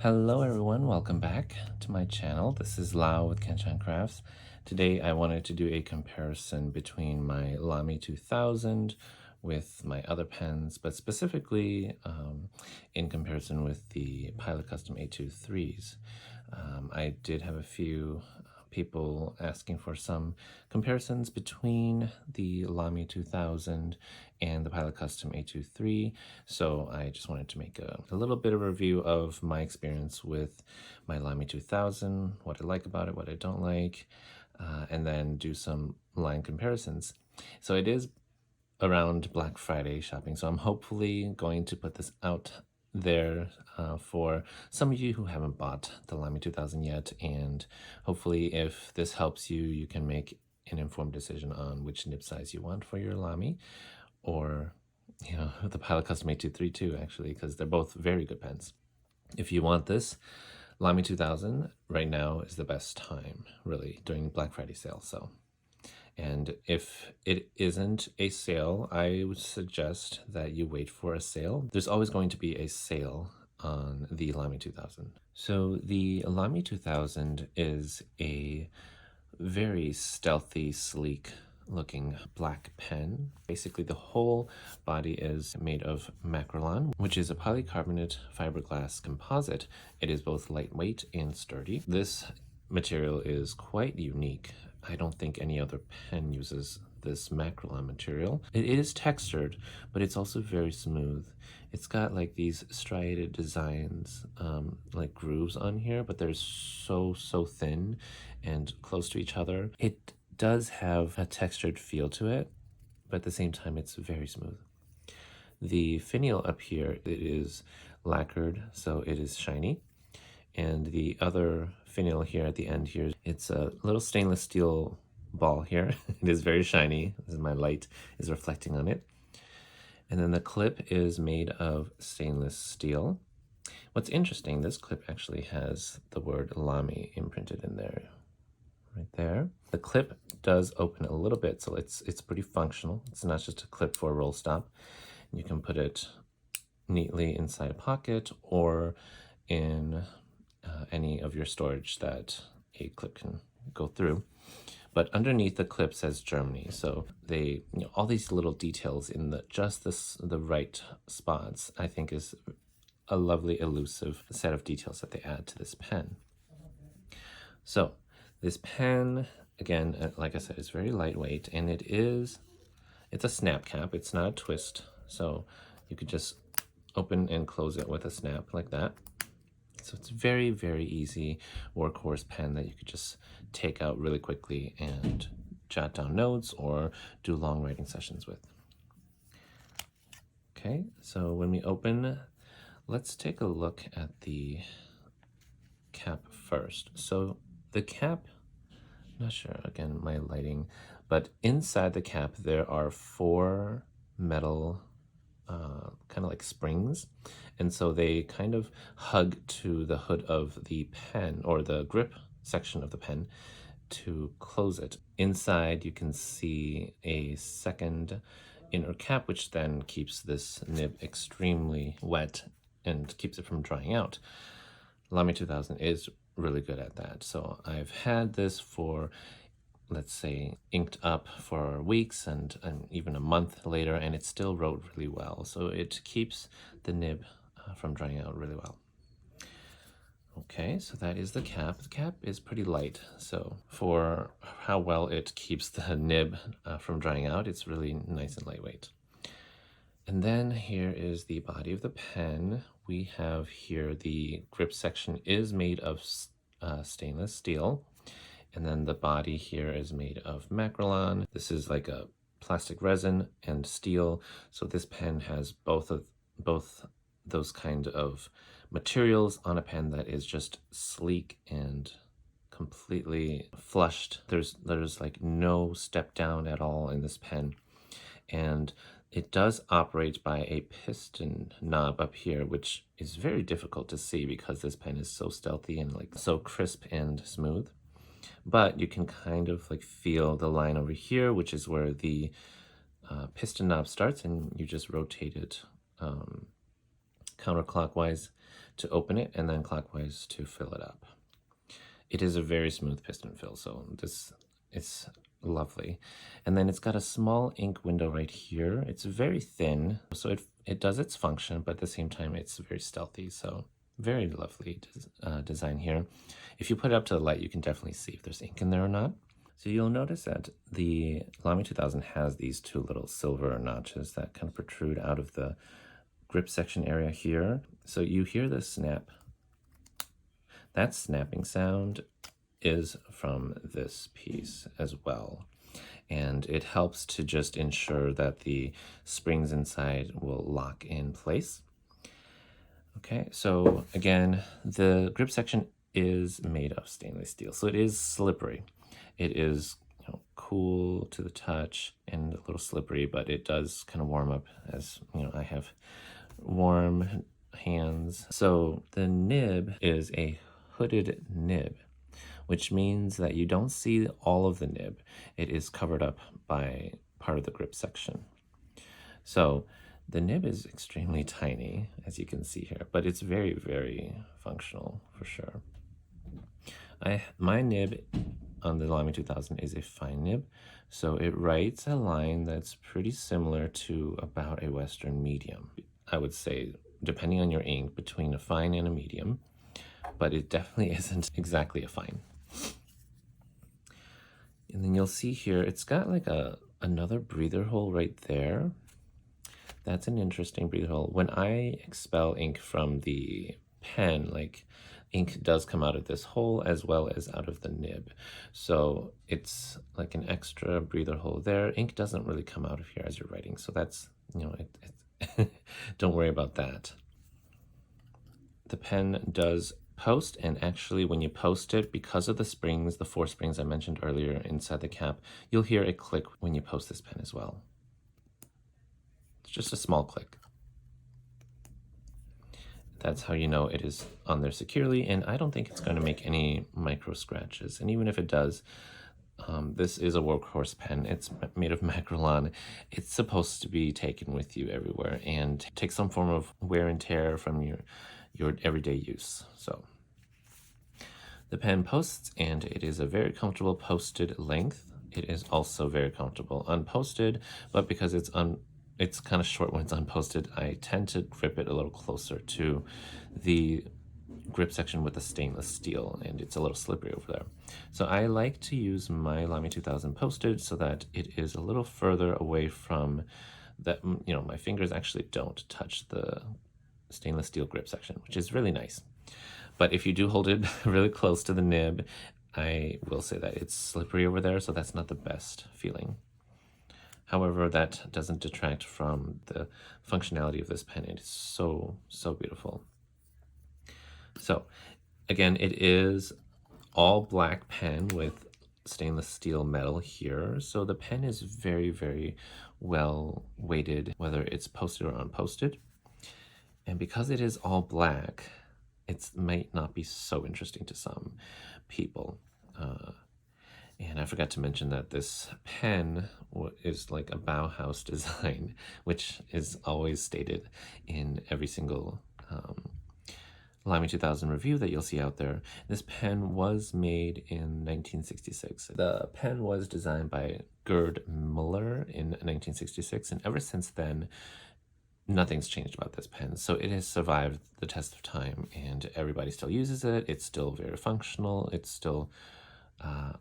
Hello everyone, welcome back to my channel. This is Lau with Kenshan Crafts. Today I wanted to do a comparison between my LAMY 2000 with my other pens, but specifically in comparison with the Pilot Custom A23s. I did have a few people asking for some comparisons between the LAMY 2000 and the Pilot Custom A23, so I just wanted to make a little bit of a review of my experience with my LAMY 2000, what I like about it, what I don't like, and then do some line comparisons. So it is around Black Friday shopping, so I'm hopefully going to put this out there for some of you who haven't bought the LAMY 2000 yet, and hopefully if this helps you, you can make an informed decision on which nib size you want for your LAMY, or the Pilot Custom A23 too, actually, because they're both very good pens. If you want this, LAMY 2000 right now is the best time, really, during Black Friday sale. And if it isn't a sale, I would suggest that you wait for a sale. There's always going to be a sale on the LAMY 2000. So the LAMY 2000 is a very stealthy, sleek looking black pen. Basically the whole body is made of Macrolon, which is a polycarbonate fiberglass composite. It is both lightweight and sturdy. This material is quite unique. I don't think any other pen uses this Macrolon material. It is textured, but it's also very smooth. It's got like these striated designs, like grooves on here, but they're so thin and close to each other. It does have a textured feel to it, but at the same time it's very smooth. The finial up here, it is lacquered, so it is shiny. And the other finial here at the end here, it's a little stainless steel ball here. It is very shiny, as my light is reflecting on it. And then the clip is made of stainless steel. What's interesting, this clip actually has the word LAMY imprinted in there, right there. The clip does open a little bit, so it's pretty functional. It's not just a clip for a roll stop. You can put it neatly inside a pocket or in any of your storage that a clip can go through. But underneath the clip says Germany, so they, all these little details in the right spots, I think is a lovely elusive set of details that they add to this pen. So this pen, again, like I said, is very lightweight, and it's a snap cap. It's not a twist, so you could just open and close it with a snap like that. So it's very easy workhorse pen that you could just take out really quickly and jot down notes or do long writing sessions with. Okay, so when we open, let's take a look at the cap first. So the cap, not sure, again, my lighting, but inside the cap there are 4 metal kind of like springs, and so they kind of hug to the hood of the pen, or the grip section of the pen, to close it. Inside you can see a second inner cap, which then keeps this nib extremely wet and keeps it from drying out. LAMY 2000 is really good at that. So I've had this for, let's say, inked up for weeks and even a month later, and it still wrote really well. So it keeps the nib from drying out really well. Okay, so that is the cap. The cap is pretty light, so for how well it keeps the nib from drying out, it's really nice and lightweight. And then here is the body of the pen. We have here the grip section is made of stainless steel. And then the body here is made of Macrolon. This is like a plastic resin and steel. So this pen has both those kind of materials on a pen that is just sleek and completely flushed. There's like no step down at all in this pen. And it does operate by a piston knob up here, which is very difficult to see because this pen is so stealthy and like so crisp and smooth. But you can kind of like feel the line over here, which is where the piston knob starts, and you just rotate it counterclockwise to open it and then clockwise to fill it up. It is a very smooth piston fill, so this is lovely. And then it's got a small ink window right here. It's very thin, so it does its function, but at the same time it's very stealthy, so very lovely design here. If you put it up to the light, you can definitely see if there's ink in there or not. So you'll notice that the LAMY 2000 has these two little silver notches that kind of protrude out of the grip section area here. So you hear the snap. That snapping sound is from this piece as well. And it helps to just ensure that the springs inside will lock in place. Okay, so again, the grip section is made of stainless steel, so it is slippery. It is, cool to the touch and a little slippery, but it does kind of warm up, as I have warm hands. So the nib is a hooded nib, which means that you don't see all of the nib. It is covered up by part of the grip section. So the nib is extremely tiny, as you can see here, but it's very, very functional for sure. My nib on the LAMY 2000 is a fine nib, so it writes a line that's pretty similar to about a Western medium. I would say, depending on your ink, between a fine and a medium, but it definitely isn't exactly a fine. And then you'll see here, it's got like another breather hole right there. That's an interesting breather hole. When I expel ink from the pen, ink does come out of this hole as well as out of the nib. So it's like an extra breather hole there. Ink doesn't really come out of here as you're writing. So that's, don't worry about that. The pen does post, and actually when you post it, because of the springs, the 4 springs I mentioned earlier inside the cap, you'll hear a click when you post this pen as well. It's just a small click. That's how you know it is on there securely, and I don't think it's going to make any micro scratches. And even if it does, this is a workhorse pen. It's made of Macrolon. It's supposed to be taken with you everywhere and take some form of wear and tear from your everyday use. So the pen posts, and it is a very comfortable posted length. It is also very comfortable unposted, but because it's kind of short when it's unposted, I tend to grip it a little closer to the grip section with the stainless steel, and it's a little slippery over there. So I like to use my LAMY 2000 posted so that it is a little further away from that, my fingers actually don't touch the stainless steel grip section, which is really nice. But if you do hold it really close to the nib, I will say that it's slippery over there, so that's not the best feeling. However, that doesn't detract from the functionality of this pen. It is so, so beautiful. So again, it is all black pen with stainless steel metal here. So the pen is very, very well weighted, whether it's posted or unposted. And because it is all black, it might not be so interesting to some people. And I forgot to mention that this pen is like a Bauhaus design, which is always stated in every single LAMY 2000 review that you'll see out there. This pen was made in 1966. The pen was designed by Gerd Müller in 1966, and ever since then, nothing's changed about this pen. So it has survived the test of time, and everybody still uses it. It's still very functional. It's still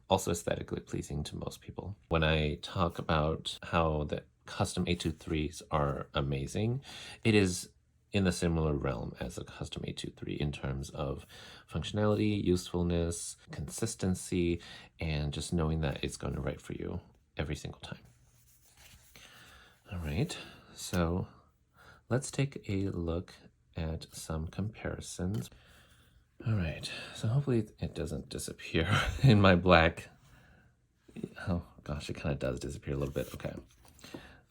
also aesthetically pleasing to most people. When I talk about how the custom 823s are amazing, it is in the similar realm as a custom 823 in terms of functionality, usefulness, consistency, and just knowing that it's going to write for you every single time. All right, so let's take a look at some comparisons. All right, so hopefully it doesn't disappear in my black. Oh gosh, it kind of does disappear a little bit. Okay.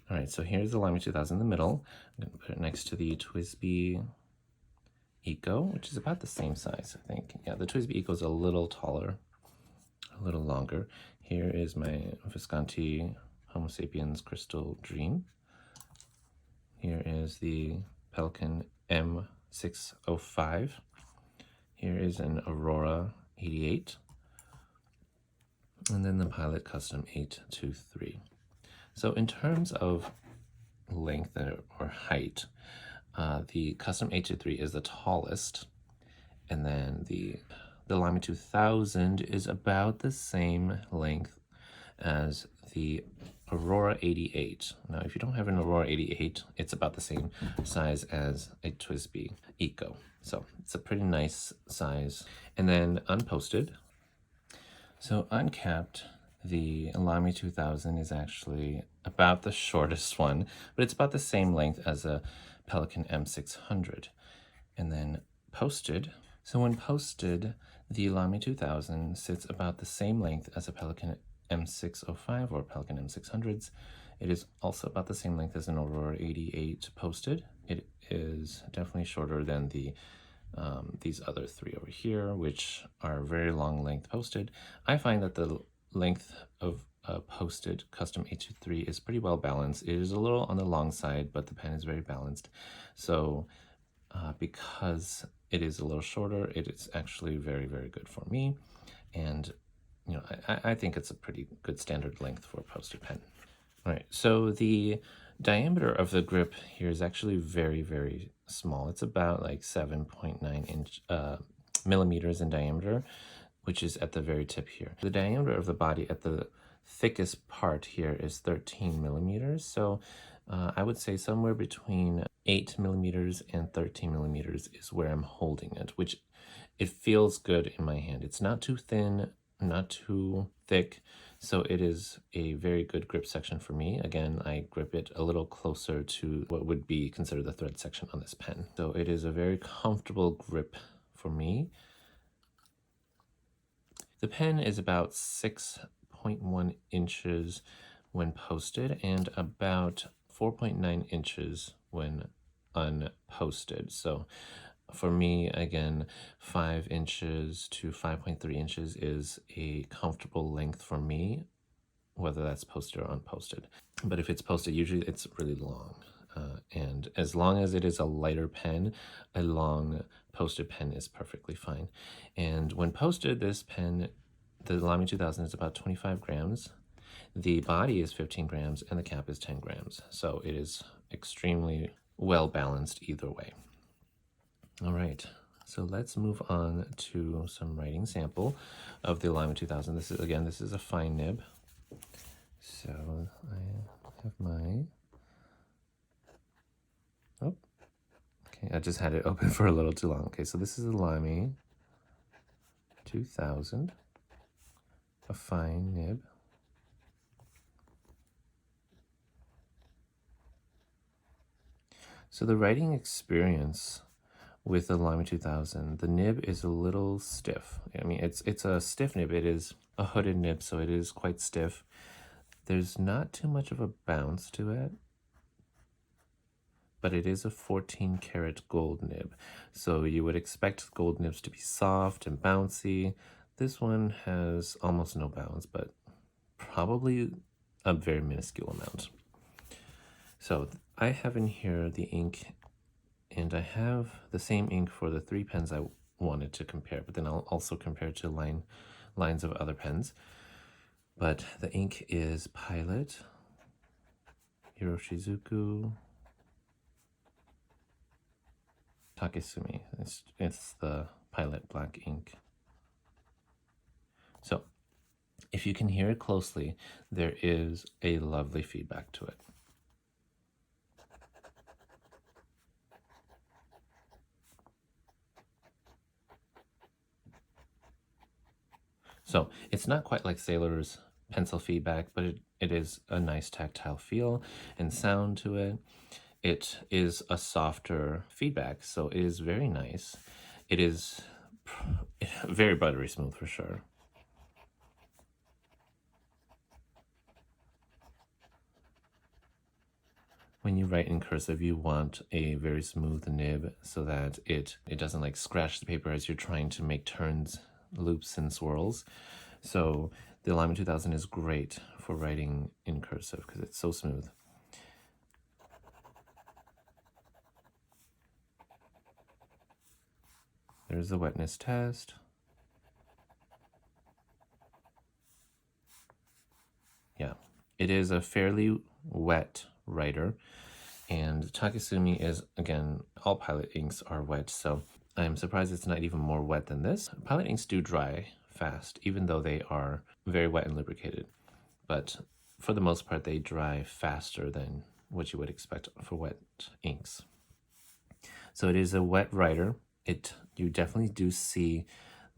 All right, so here's the LAMY 2000 in the middle. I'm going to put it next to the TWSBI Eco, which is about the same size, I think. Yeah, the TWSBI Eco is a little taller, a little longer. Here is my Visconti Homo Sapiens Crystal Dream. Here is the Pelican M M605. Here is an Aurora 88. And then the Pilot Custom 823. So in terms of length or height, the Custom 823 is the tallest, and then the LAMY 2000 is about the same length as the Aurora 88. Now, if you don't have an Aurora 88, it's about the same size as a TWSBI Eco. So it's a pretty nice size. And then unposted. So uncapped, the LAMY 2000 is actually about the shortest one, but it's about the same length as a Pelican M600. And then posted. So when posted, the LAMY 2000 sits about the same length as a Pelican M605 or Pelican M600s. It is also about the same length as an Aurora 88 posted. It is definitely shorter than the these other three over here, which are very long length posted. I find that the length of posted Custom 823 is pretty well balanced. It is a little on the long side, but the pen is very balanced. So because it is a little shorter, it is actually very, very good for me. And you know, I think it's a pretty good standard length for a posted pen. All right, so the diameter of the grip here is actually very, very small. It's about like 7.9 millimeters in diameter, which is at the very tip here. The diameter of the body at the thickest part here is 13 millimeters. So I would say somewhere between 8 millimeters and 13 millimeters is where I'm holding it, which it feels good in my hand. It's not too thin, not too thick, so it is a very good grip section for me. Again, I grip it a little closer to what would be considered the thread section on this pen. So it is a very comfortable grip for me. The pen is about 6.1 inches when posted and about 4.9 inches when unposted. So for me, again, 5 inches to 5.3 inches is a comfortable length for me, whether that's posted or unposted. But if it's posted, usually it's really long. And as long as it is a lighter pen, a long posted pen is perfectly fine. And when posted, this pen, the LAMY 2000, is about 25 grams. The body is 15 grams and the cap is 10 grams. So it is extremely well balanced either way. All right, so let's move on to some writing sample of the LAMY 2000. This is a fine nib. So I have my, okay, I just had it open for a little too long. Okay, so this is a LAMY 2000, a fine nib. So the writing experience with the LAMY 2000, the nib is a little stiff. I mean, it's a stiff nib. It is a hooded nib, so it is quite stiff. There's not too much of a bounce to it, but it is a 14 karat gold nib. So you would expect gold nibs to be soft and bouncy. This one has almost no bounce, but probably a very minuscule amount. So I have in here the ink, and I have the same ink for the 3 pens I wanted to compare, but then I'll also compare to lines of other pens. But the ink is Pilot, Hiroshizuku, Takesumi. It's the Pilot black ink. So if you can hear it closely, there is a lovely feedback to it. So it's not quite like Sailor's pencil feedback, but it is a nice tactile feel and sound to it. It is a softer feedback, so it is very nice. It is very buttery smooth for sure. When you write in cursive, you want a very smooth nib so that it doesn't like scratch the paper as you're trying to make turns, loops, and swirls. So the LAMY 2000 is great for writing in cursive because it's so smooth. There's the wetness test. Yeah, it is a fairly wet writer, and Takesumi is, again, all Pilot inks are wet, so I'm surprised it's not even more wet than this. Pilot inks do dry fast, even though they are very wet and lubricated, but for the most part, they dry faster than what you would expect for wet inks. So it is a wet writer. You definitely do see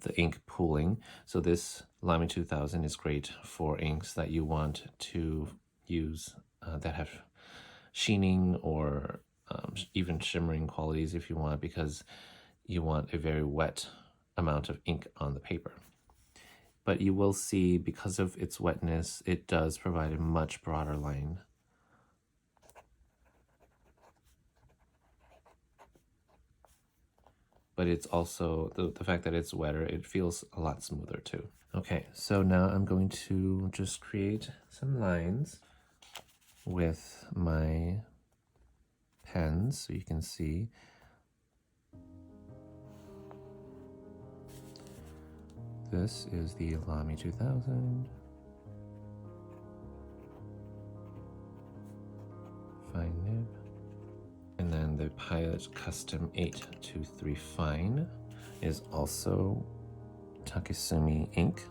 the ink pooling. So this LAMY 2000 is great for inks that you want to use that have sheening or even shimmering qualities if you want, because you want a very wet amount of ink on the paper. But you will see, because of its wetness, it does provide a much broader line. But it's also, the fact that it's wetter, it feels a lot smoother too. Okay, so now I'm going to just create some lines with my pens so you can see. This is the LAMY 2000. Fine nib. And then the Pilot Custom 823 Fine is also Takesumi ink.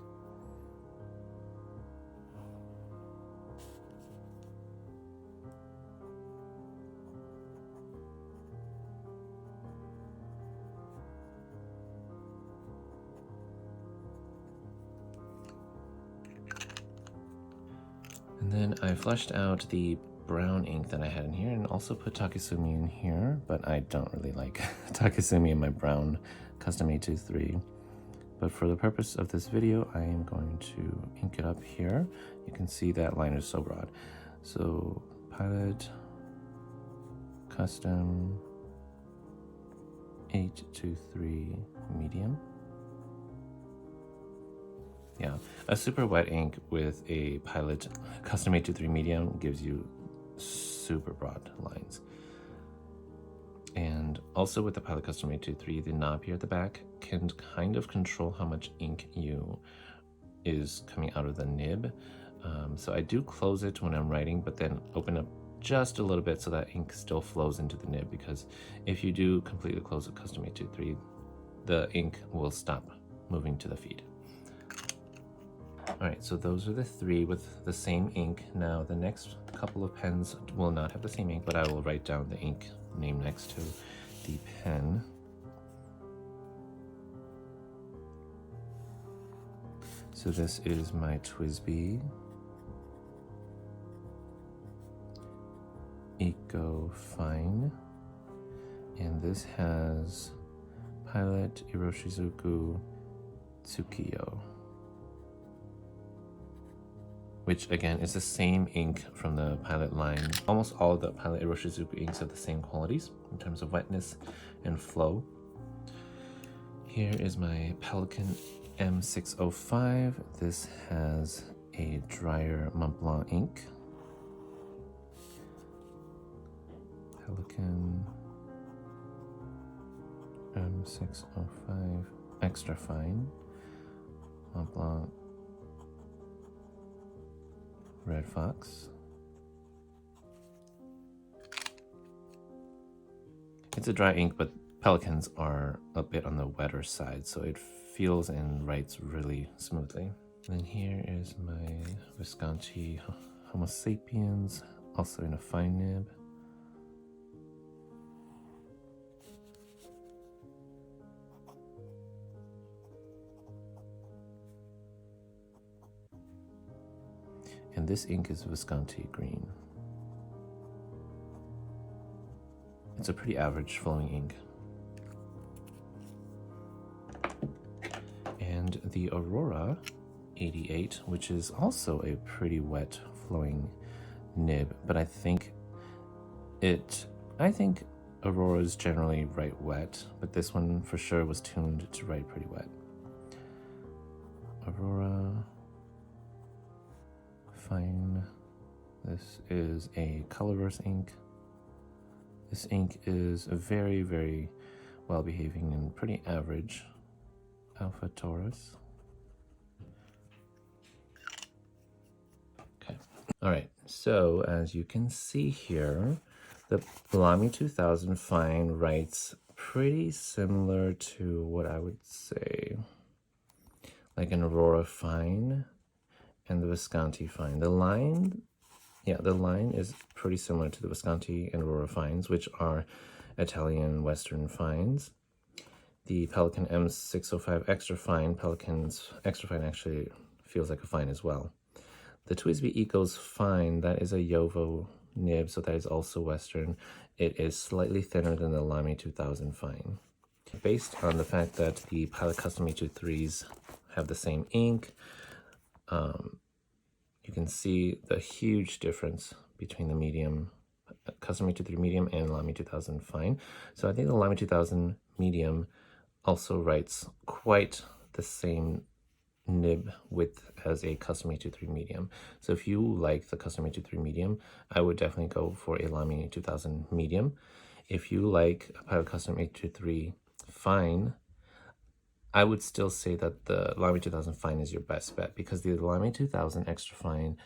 And then I fleshed out the brown ink that I had in here and also put Takesumi in here, but I don't really like Takesumi in my brown Custom 823. But for the purpose of this video, I am going to ink it up here. You can see that line is so broad. So Pilot Custom 823 medium. Yeah, a super wet ink with a Pilot Custom 823 medium gives you super broad lines. And also with the Pilot Custom 823, the knob here at the back can kind of control how much ink is coming out of the nib. So I do close it when I'm writing, but then open up just a little bit so that ink still flows into the nib, because if you do completely close the Custom 823, the ink will stop moving to the feed. All right, so those are the three with the same ink. Now the next couple of pens will not have the same ink, but I will write down the ink name next to the pen. So this is my TWSBI Eco Fine, and this has Pilot Iroshizuku Tsukiyo, which again is the same ink from the Pilot line. Almost all of the Pilot Iroshizuku inks have the same qualities in terms of wetness and flow. Here is my Pelikan M605. This has a drier Montblanc ink. Pelikan M605 Extra Fine, Montblanc Red Fox. It's a dry ink, but Pelikans are a bit on the wetter side, so it feels and writes really smoothly. And then here is my Visconti Homo sapiens, also in a fine nib. And this ink is Visconti green. It's a pretty average flowing ink. And the Aurora 88, which is also a pretty wet flowing nib, but I think Auroras generally write wet, but this one for sure was tuned to write pretty wet. Aurora Fine. This is a Colorverse ink. This ink is very, very well-behaving and pretty average Alpha Taurus. Okay. All right, so as you can see here, the LAMY 2000 fine writes pretty similar to what I would say like an Aurora fine and the Visconti fine. The line is pretty similar to the Visconti and Aurora fines, which are Italian Western fines. The Pelican M605 extra fine, Pelican's extra fine actually feels like a fine as well. The TWSBI Eco's fine, that is a Yovo nib, so that is also Western. It is slightly thinner than the LAMY 2000 fine. Based on the fact that the Pilot Custom E23s have the same ink, you can see the huge difference between the medium, Custom E23 medium and LAMY 2000 fine. So I think the LAMY 2000 medium also writes quite the same nib width as a Custom E23 medium. So if you like the Custom E23 medium, I would definitely go for a LAMY 2000 medium. If you like a Pilot Custom E23 fine, I would still say that the LAMY 2000 fine is your best bet, because the LAMY 2000 extra fine,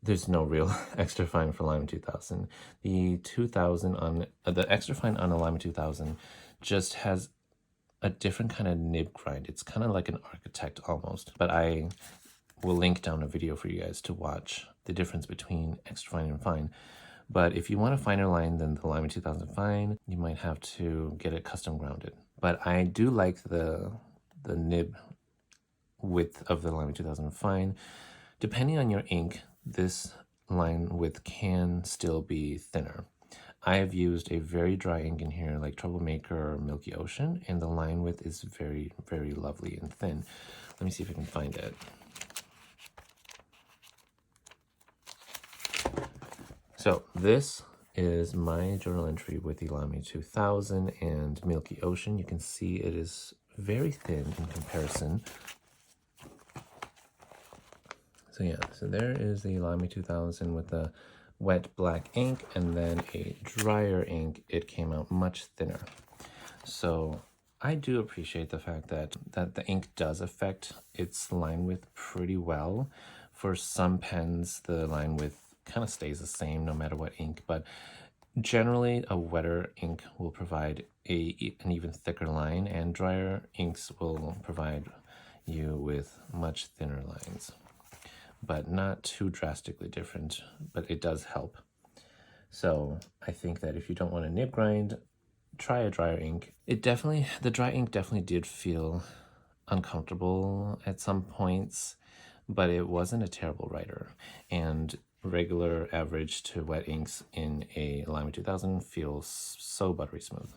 there's no real extra fine for LAMY 2000. The 2000 on the extra fine on a LAMY 2000 just has a different kind of nib grind. It's kind of like an architect almost, but I will link down a video for you guys to watch the difference between extra fine and fine. But if you want a finer line than the LAMY 2000 fine, you might have to get it custom grounded. But I do like the nib width of the LAMY 2000 fine. Depending on your ink, this line width can still be thinner. I have used a very dry ink in here, like Troublemaker or Milky Ocean, and the line width is very, very lovely and thin. Let me see if I can find it. So this is my journal entry with the LAMY 2000 and Milky Ocean. You can see it is very thin in comparison. So yeah, so there is the LAMY 2000 with the wet black ink, and then a drier ink. It came out much thinner. So I do appreciate the fact that the ink does affect its line width pretty well. For some pens, the line width kind of stays the same no matter what ink, but generally a wetter ink will provide an even thicker line, and drier inks will provide you with much thinner lines, but not too drastically different, but it does help. So I think that if you don't want a nib grind, try a drier ink. The dry ink definitely did feel uncomfortable at some points, but it wasn't a terrible writer. And regular average to wet inks in a LAMY 2000 feels so buttery smooth.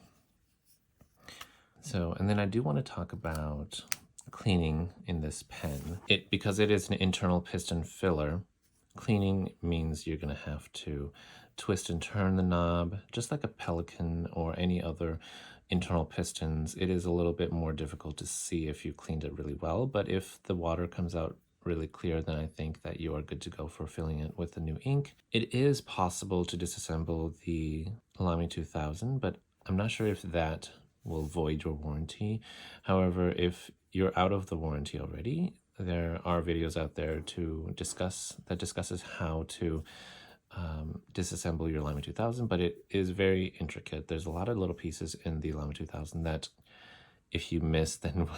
So, and then I do want to talk about cleaning in this pen. Because it is an internal piston filler, cleaning means you're going to have to twist and turn the knob, just like a Pelican or any other internal pistons. It is a little bit more difficult to see if you cleaned it really well, but if the water comes out really clear, then I think that you are good to go for filling it with the new ink. It is possible to disassemble the LAMY 2000, but I'm not sure if that will void your warranty. However, if you're out of the warranty already, there are videos out there to discusses how to disassemble your LAMY 2000, but it is very intricate. There's a lot of little pieces in the LAMY 2000 that if you miss, then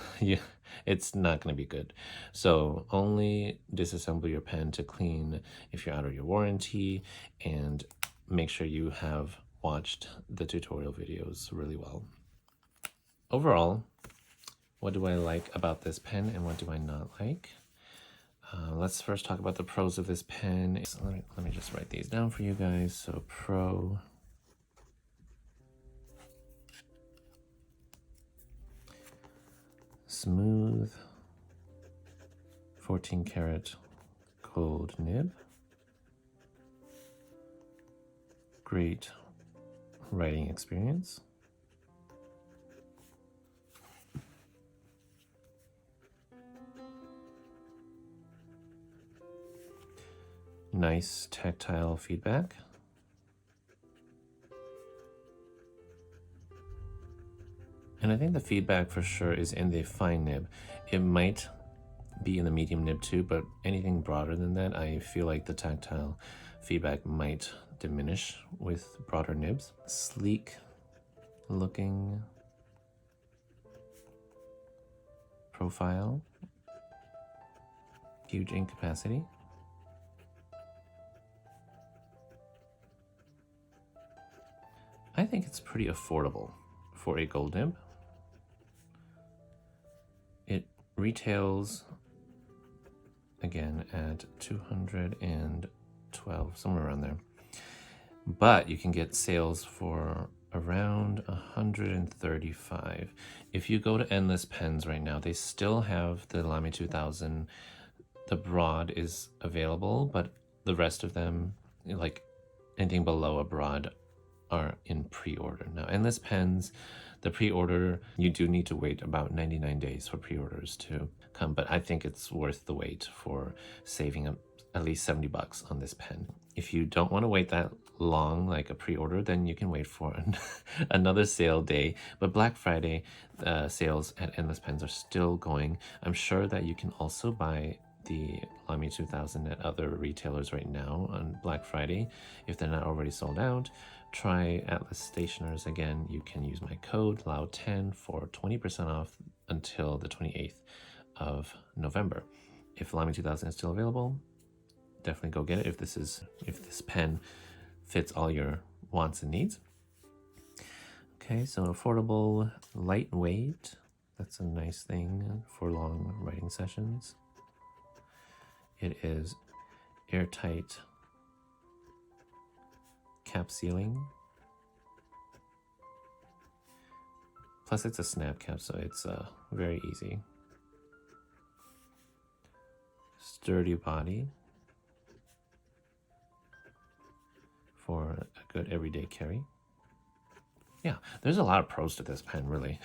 it's not going to be good. So only disassemble your pen to clean if you're out of your warranty, and make sure you have watched the tutorial videos really well. Overall, what do I like about this pen and what do I not like? Let's first talk about the pros of this pen. So let me just write these down for you guys. So pro. Smooth 14 karat gold nib. Great writing experience. Nice tactile feedback. And I think the feedback for sure is in the fine nib. It might be in the medium nib too, but anything broader than that, I feel like the tactile feedback might diminish with broader nibs. Sleek looking profile, huge ink capacity. I think it's pretty affordable for a gold nib. It retails again at $212, somewhere around there. But you can get sales for around $135. If you go to Endless Pens right now, they still have the LAMY 2000. The broad is available, but the rest of them, like anything below a broad, are in pre-order. Now, Endless Pens, the pre-order, you do need to wait about 99 days for pre-orders to come, but I think it's worth the wait for saving at least $70 on this pen. If you don't want to wait that long, like a pre-order, then you can wait for another sale day. But Black Friday sales at Endless Pens are still going. I'm sure that you can also buy the LAMY 2000 at other retailers right now on Black Friday if they're not already sold out. Try Atlas Stationers again. You can use my code LAO10 for 20% off until the 28th of November. If LAMY 2000 is still available, definitely go get it if this pen fits all your wants and needs. Okay, so affordable, lightweight. That's a nice thing for long writing sessions. It is airtight cap sealing. Plus it's a snap cap, so it's very easy. Sturdy body for a good everyday carry. Yeah, there's a lot of pros to this pen, really.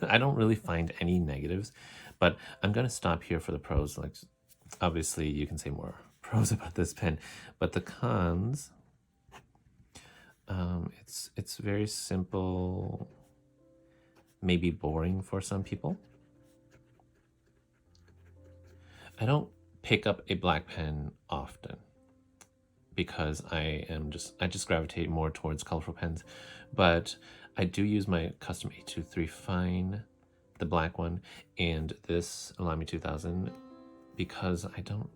I don't really find any negatives, but I'm gonna stop here for the pros. Like, obviously you can say more pros about this pen, but the cons, it's very simple, maybe boring for some people. I don't pick up a black pen often because I just gravitate more towards colorful pens, but I do use my custom 823 fine, the black one, and this LAMY 2000 because I don't,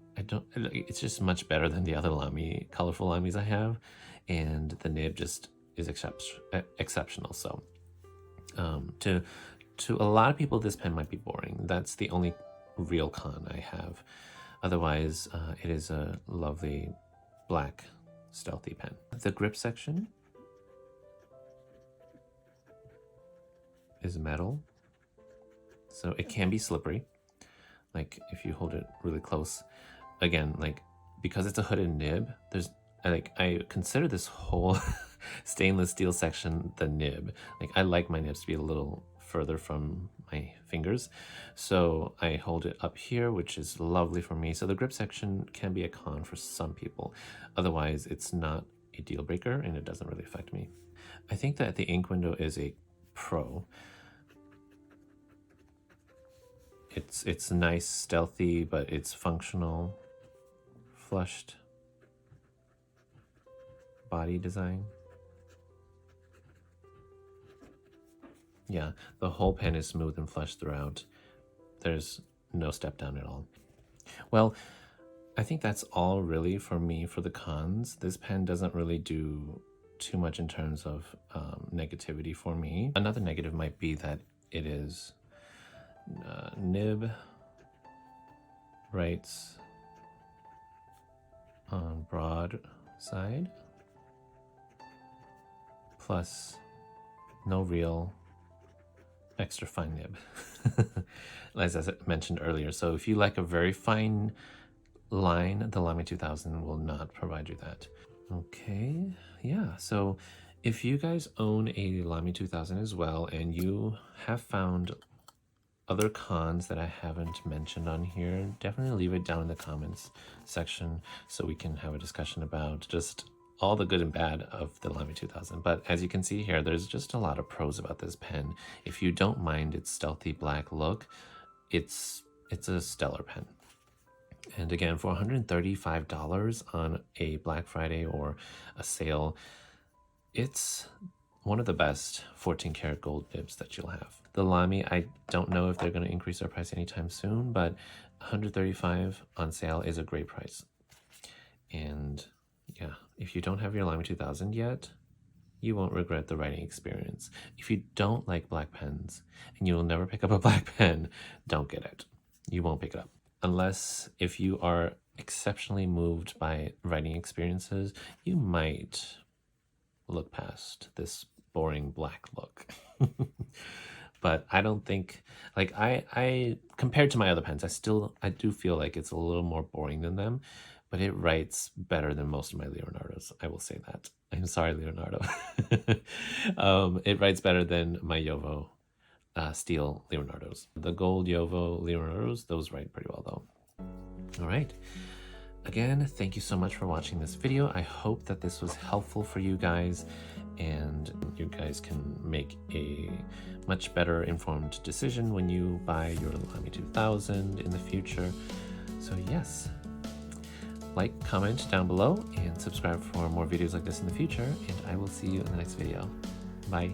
it's just much better than the other LAMY, colorful LAMYs I have, and the nib just is exceptional. So to a lot of people, this pen might be boring. That's the only real con I have. Otherwise, it is a lovely black stealthy pen. The grip section is metal, so it can be slippery. Like if you hold it really close, again, like because it's a hooded nib, there's like, I consider this whole stainless steel section the nib. Like I like my nibs to be a little further from my fingers, so I hold it up here, which is lovely for me. So the grip section can be a con for some people. Otherwise, it's not a deal breaker and it doesn't really affect me. I think that the ink window is a pro. It's nice, stealthy, but it's functional. Flushed body design. Yeah, the whole pen is smooth and flush throughout. There's no step down at all. Well, I think that's all really for me for the cons. This pen doesn't really do too much in terms of negativity for me. Another negative might be that it is nib writes on broad side, plus no real extra fine nib, as I mentioned earlier. So if you like a very fine line, the LAMY 2000 will not provide you that. Okay, yeah, so if you guys own a LAMY 2000 as well and you have found other cons that I haven't mentioned on here, definitely leave it down in the comments section so we can have a discussion about just all the good and bad of the LAMY 2000. But as you can see here, there's just a lot of pros about this pen. If you don't mind its stealthy black look, it's a stellar pen. And again, for $135 on a Black Friday or a sale, it's one of the best 14 karat gold nibs that you'll have. The LAMY, I don't know if they're going to increase their price anytime soon, but $135 on sale is a great price. And yeah, if you don't have your LAMY 2000 yet, you won't regret the writing experience. If you don't like black pens and you'll never pick up a black pen, don't get it. You won't pick it up. Unless if you are exceptionally moved by writing experiences, you might look past this boring black look. But I don't think, like, I compared to my other pens, I do feel like it's a little more boring than them, but it writes better than most of my Leonardos. I will say that. I'm sorry, Leonardo. It writes better than my Jowo steel Leonardos. The gold Jowo Leonardos, those write pretty well though. All right. Again, thank you so much for watching this video. I hope that this was helpful for you guys and you guys can make a much better informed decision when you buy your LAMY 2000 in the future. So yes, like, comment down below and subscribe for more videos like this in the future, and I will see you in the next video. Bye.